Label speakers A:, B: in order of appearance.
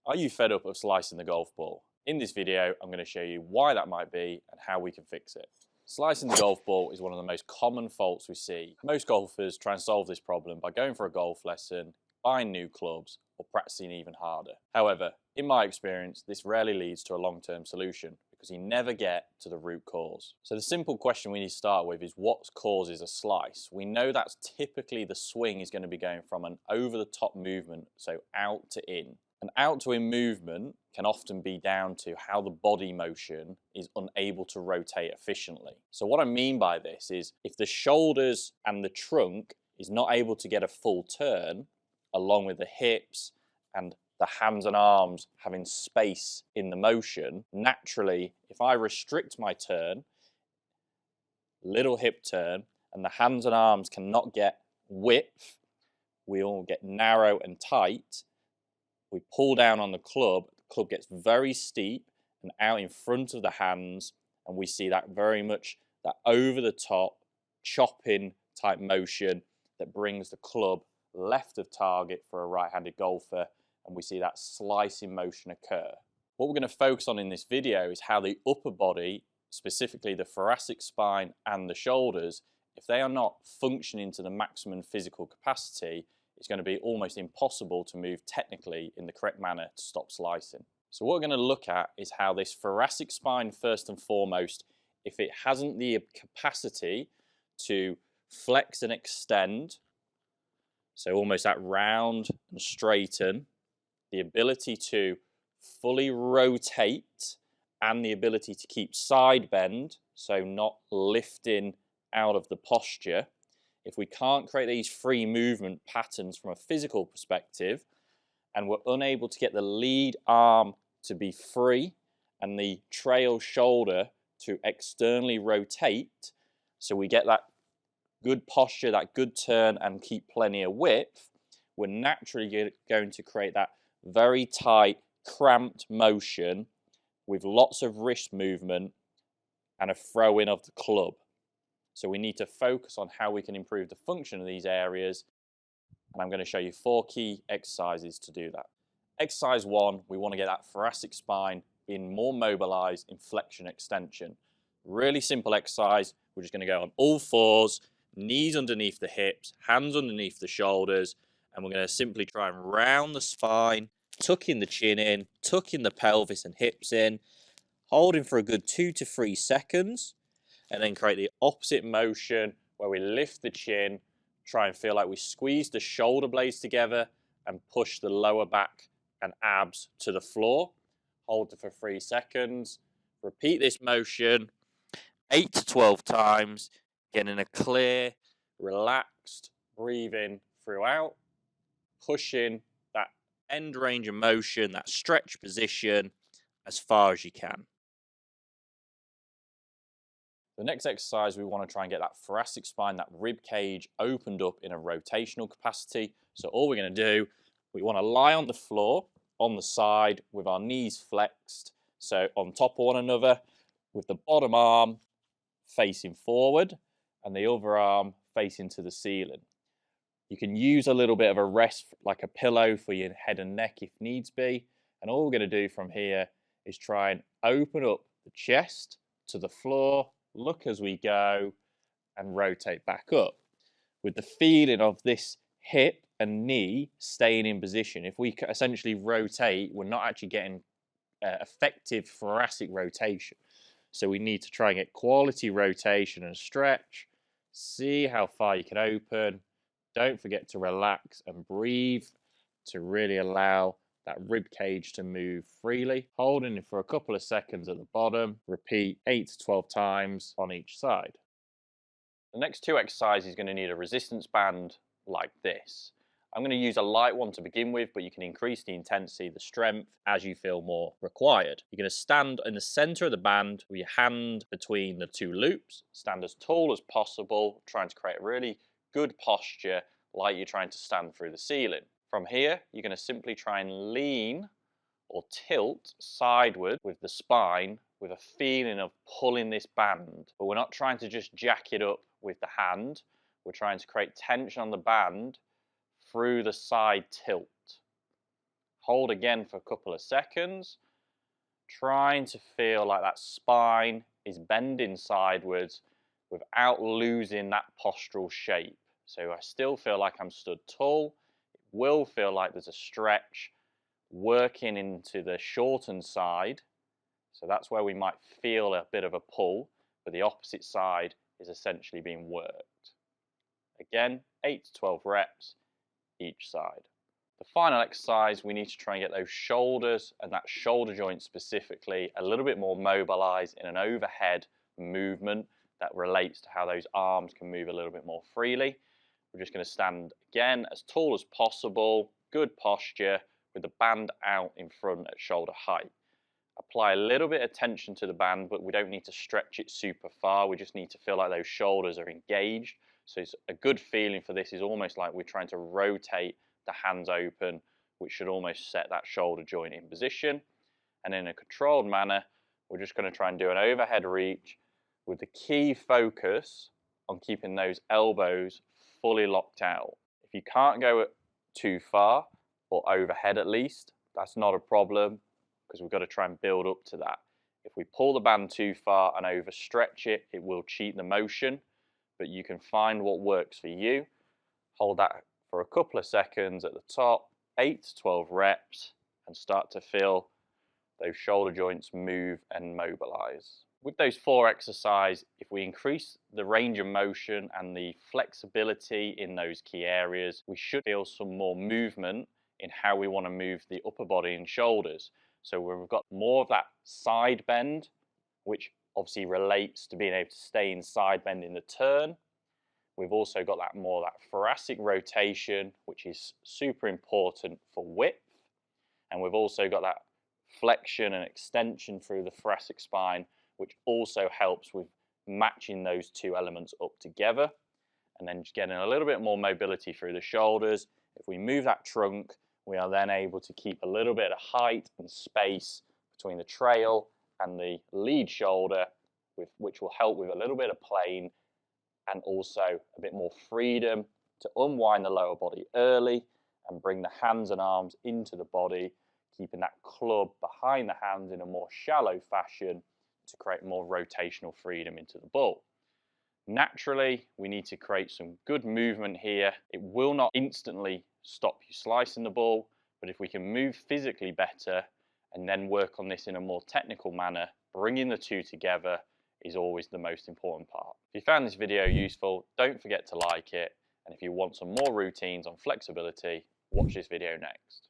A: Are you fed up of slicing the golf ball? In this video, I'm going to show you why that might be and how we can fix it. Slicing the golf ball is one of the most common faults we see. Most golfers try and solve this problem by going for a golf lesson, buying new clubs, or practicing even harder. However, in my experience, this rarely leads to a long-term solution because you never get to the root cause. So the simple question we need to start with is what causes a slice? We know that's typically the swing is going to be going from an over-the-top movement, so out to in. An out to in movement can often be down to how the body motion is unable to rotate efficiently. So what I mean by this is if the shoulders and the trunk is not able to get a full turn, along with the hips and the hands and arms having space in the motion, naturally, if I restrict my turn, little hip turn, and the hands and arms cannot get width, we all get narrow and tight, we pull down on the club gets very steep and out in front of the hands, and we see that very much that over the top chopping type motion that brings the club left of target for a right-handed golfer, and we see that slicing motion occur. What we're going to focus on in this video is how the upper body, specifically the thoracic spine and the shoulders, if they are not functioning to the maximum physical capacity, it's going to be almost impossible to move technically in the correct manner to stop slicing. So what we're going to look at is how this thoracic spine, first and foremost, if it hasn't the capacity to flex and extend, so almost that round and straighten, the ability to fully rotate and the ability to keep side bend, so not lifting out of the posture. If we can't create these free movement patterns from a physical perspective, and we're unable to get the lead arm to be free and the trail shoulder to externally rotate, so we get that good posture, that good turn, and keep plenty of width, we're naturally going to create that very tight, cramped motion with lots of wrist movement and a throw in of the club. So we need to focus on how we can improve the function of these areas, and I'm going to show you 4 key exercises to do that. Exercise 1, we want to get that thoracic spine in more mobilized in flexion extension. Really simple exercise. We're just going to go on all fours, knees underneath the hips, hands underneath the shoulders, and we're going to simply try and round the spine, tucking the chin in, tucking the pelvis and hips in, holding for a good 2 to 3 seconds, and then create the opposite motion where we lift the chin, try and feel like we squeeze the shoulder blades together and push the lower back and abs to the floor. Hold it for 3 seconds. Repeat this motion 8 to 12 times, getting a clear, relaxed breathing throughout, pushing that end range of motion, that stretch position as far as you can. The next exercise, we want to try and get that thoracic spine, that rib cage opened up in a rotational capacity. So all we're going to do, we want to lie on the floor, on the side, with our knees flexed, so on top of one another, with the bottom arm facing forward and the other arm facing to the ceiling. You can use a little bit of a rest, like a pillow for your head and neck if needs be. And all we're going to do from here is try and open up the chest to the floor, look as we go, and rotate back up. With the feeling of this hip and knee staying in position, if we essentially rotate, we're not actually getting effective thoracic rotation. So we need to try and get quality rotation and stretch. See how far you can open. Don't forget to relax and breathe to really allow that rib cage to move freely. Holding it for a couple of seconds at the bottom. Repeat 8 to 12 times on each side. The next 2 exercises is going to need a resistance band like this. I'm going to use a light one to begin with, but you can increase the intensity, the strength, as you feel more required. You're going to stand in the center of the band with your hand between the 2 loops. Stand as tall as possible, trying to create a really good posture like you're trying to stand through the ceiling. From here, you're going to simply try and lean or tilt sideward with the spine with a feeling of pulling this band. But we're not trying to just jack it up with the hand. We're trying to create tension on the band through the side tilt. Hold again for a couple of seconds, trying to feel like that spine is bending sideways without losing that postural shape. So I still feel like I'm stood tall. It will feel like there's a stretch working into the shortened side. So that's where we might feel a bit of a pull, but the opposite side is essentially being worked. Again, 8 to 12 reps each side. The final exercise, we need to try and get those shoulders and that shoulder joint specifically a little bit more mobilized in an overhead movement that relates to how those arms can move a little bit more freely. We're just going to stand again as tall as possible, good posture with the band out in front at shoulder height. Apply a little bit of tension to the band, but we don't need to stretch it super far. We just need to feel like those shoulders are engaged. So it's a good feeling for this is almost like we're trying to rotate the hands open, which should almost set that shoulder joint in position. And in a controlled manner, we're just going to try and do an overhead reach with the key focus on keeping those elbows fully locked out. If you can't go too far, or overhead at least, that's not a problem, because we've got to try and build up to that. If we pull the band too far and overstretch it, it will cheat the motion, but you can find what works for you. Hold that for a couple of seconds at the top, 8 to 12 reps, and start to feel those shoulder joints move and mobilize. With those 4 exercises, if we increase the range of motion and the flexibility in those key areas, we should feel some more movement in how we want to move the upper body and shoulders. So we've got more of that side bend, which obviously relates to being able to stay in side bend in the turn. We've also got that more that thoracic rotation, which is super important for width. And we've also got that flexion and extension through the thoracic spine, which also helps with matching those 2 elements up together. And then just getting a little bit more mobility through the shoulders. If we move that trunk, we are then able to keep a little bit of height and space between the trail and the lead shoulder, which will help with a little bit of plane and also a bit more freedom to unwind the lower body early and bring the hands and arms into the body, keeping that club behind the hands in a more shallow fashion to create more rotational freedom into the ball. Naturally, we need to create some good movement here. It will not instantly stop you slicing the ball, but if we can move physically better and then work on this in a more technical manner, bringing the 2 together is always the most important part. If you found this video useful, don't forget to like it. And if you want some more routines on flexibility, watch this video next.